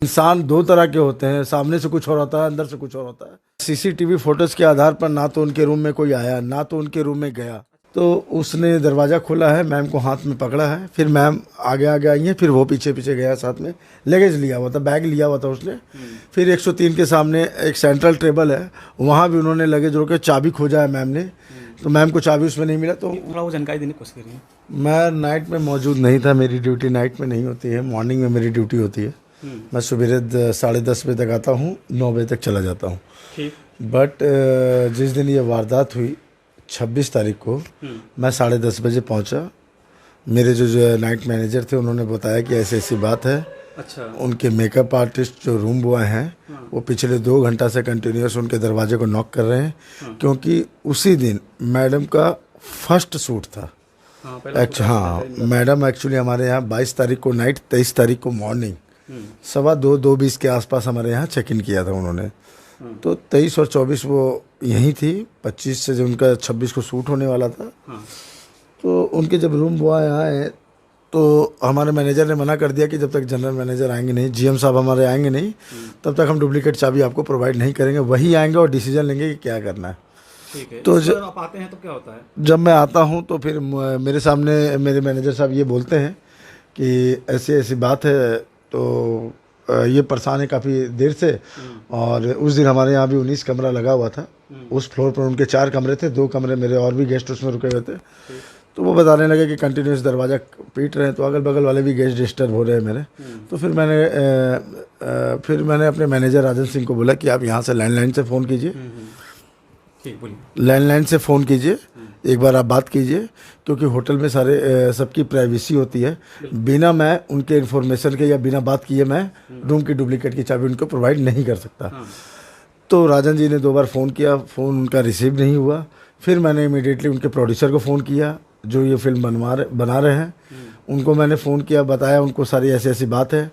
इंसान दो तरह के होते हैं, सामने से कुछ और होता है, अंदर से कुछ और होता है। सीसीटीवी फोटोज के आधार पर ना तो उनके रूम में कोई आया, ना तो उनके रूम में गया। तो उसने दरवाज़ा खोला है, मैम को हाथ में पकड़ा है, फिर मैम आगे आगे आई हैं, फिर वो पीछे पीछे गया, साथ में लगेज लिया हुआ था, बैग लिया हुआ था उसने। फिर 103 के सामने एक सेंट्रल टेबल है, वहाँ भी उन्होंने लगेज रोक के चाबी खोजा है मैम ने, तो मैम को चाबी उसमें नहीं मिला। तो थोड़ा वो जानकारी देने की कोशिश करिए। मैं नाइट में मौजूद नहीं था, मेरी ड्यूटी नाइट में नहीं होती है, मॉर्निंग में मेरी ड्यूटी होती है। मैं सवेरे 10:30 बजे तक आता हूँ, 9 बजे तक चला जाता हूँ। ठीक। बट जिस दिन ये वारदात हुई 26 तारीख को, मैं 10:30 बजे पहुँचा। मेरे जो नाइट मैनेजर थे उन्होंने बताया कि ऐसी ऐसी बात है। अच्छा। उनके मेकअप आर्टिस्ट जो रूम बॉय हैं वो पिछले 2 घंटा से कंटिन्यूस उनके दरवाजे को नॉक कर रहे हैं, क्योंकि उसी दिन मैडम का फर्स्ट शूट था। हाँ, मैडम एक्चुअली हमारे यहाँ 22 तारीख को नाइट, 23 तारीख को मॉर्निंग 2:15-2:20 के आसपास हमारे यहाँ चेक इन किया था उन्होंने। तो 23 और 24 वो यहीं थी, 25 से जो उनका 26 को शूट होने वाला था। तो उनके जब रूम बॉय आए तो हमारे मैनेजर ने मना कर दिया कि जब तक जनरल मैनेजर आएंगे नहीं, जीएम साहब हमारे आएंगे नहीं, तब तक हम डुप्लीकेट चाबी आपको प्रोवाइड नहीं करेंगे। वही आएंगे और डिसीजन लेंगे कि क्या करना है। ठीक है। तो जब आप आते हैं तो क्या होता है? जब मैं आता हूँ तो फिर मेरे सामने मेरे मैनेजर साहब ये बोलते हैं कि ऐसी ऐसी बात है, तो ये परेशान है काफ़ी देर से। और उस दिन हमारे यहाँ भी 19 कमरा लगा हुआ था। उस फ्लोर पर उनके 4 कमरे थे, 2 कमरे मेरे और भी गेस्ट उसमें रुके हुए थे। तो वो बताने लगे कि कंटिन्यूस दरवाज़ा पीट रहे हैं, तो अगल बगल वाले भी गेस्ट डिस्टर्ब हो रहे हैं मेरे। तो फिर मैंने अपने मैनेजर राजन सिंह को बोला कि आप यहाँ से लैंडलाइन से फ़ोन कीजिए, लैंडलाइन से फ़ोन कीजिए, एक बार आप बात कीजिए, क्योंकि होटल में सारे सबकी प्राइवेसी होती है। बिना मैं उनके इन्फॉर्मेशन के या बिना बात किए मैं रूम की डुप्लीकेट की चाबी उनको प्रोवाइड नहीं कर सकता। तो राजन जी ने 2 बार फ़ोन किया, फ़ोन उनका रिसीव नहीं हुआ। फिर मैंने इमीडिएटली उनके प्रोड्यूसर को फ़ोन किया जो ये फिल्म बना रहे हैं, उनको मैंने फ़ोन किया, बताया उनको सारी ऐसी ऐसी बात है।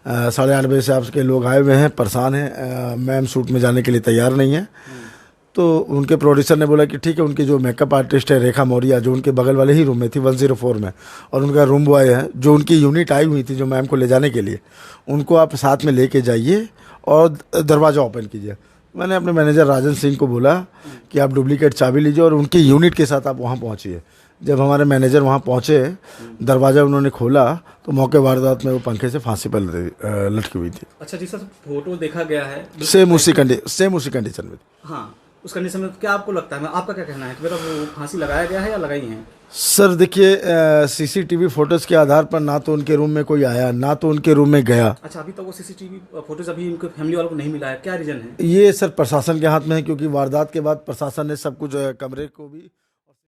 8:30 बजे से आपके लोग आए हुए हैं, परेशान हैं, मैम शूट में जाने के लिए तैयार नहीं है। तो उनके प्रोड्यूसर ने बोला कि ठीक है, उनकी जो मेकअप आर्टिस्ट है रेखा मौर्य, जो उनके बगल वाले ही रूम में थी 104 में, और उनका रूम बॉय है जो उनकी यूनिट आई हुई थी जो मैम को ले जाने के लिए, उनको आप साथ में लेके जाइए और दरवाज़ा ओपन कीजिए। मैंने अपने मैनेजर राजन सिंह को बोला कि आप डुप्लीकेट चाबी लीजिए और उनकी यूनिट के साथ आप वहाँ पहुँचिए। जब हमारे मैनेजर वहाँ पहुँचे, दरवाज़ा उन्होंने खोला तो मौके वारदात में वो पंखे से फांसी पर लटकी हुई थी। अच्छा जी सर, फोटो देखा गया है सेम उसी कंडीशन में। हाँ, उस कंडीशन में क्या आपको लगता है, आपका क्या कहना है कि मेरा वो फांसी लगाया गया है या लगाई है? सर देखिए, सीसीटीवी फोटोज़ के आधार पर ना तो उनके रूम में कोई आया, ना तो उनके रूम में गया। अच्छा, अभी तक वो सीसीटीवी फोटोज अभी उनके फैमिली वालों को नहीं मिला है, क्या रीज़न है? ये सर प्रशासन के हाथ में है, क्योंकि वारदात के बाद प्रशासन ने सब कुछ कमरे को भी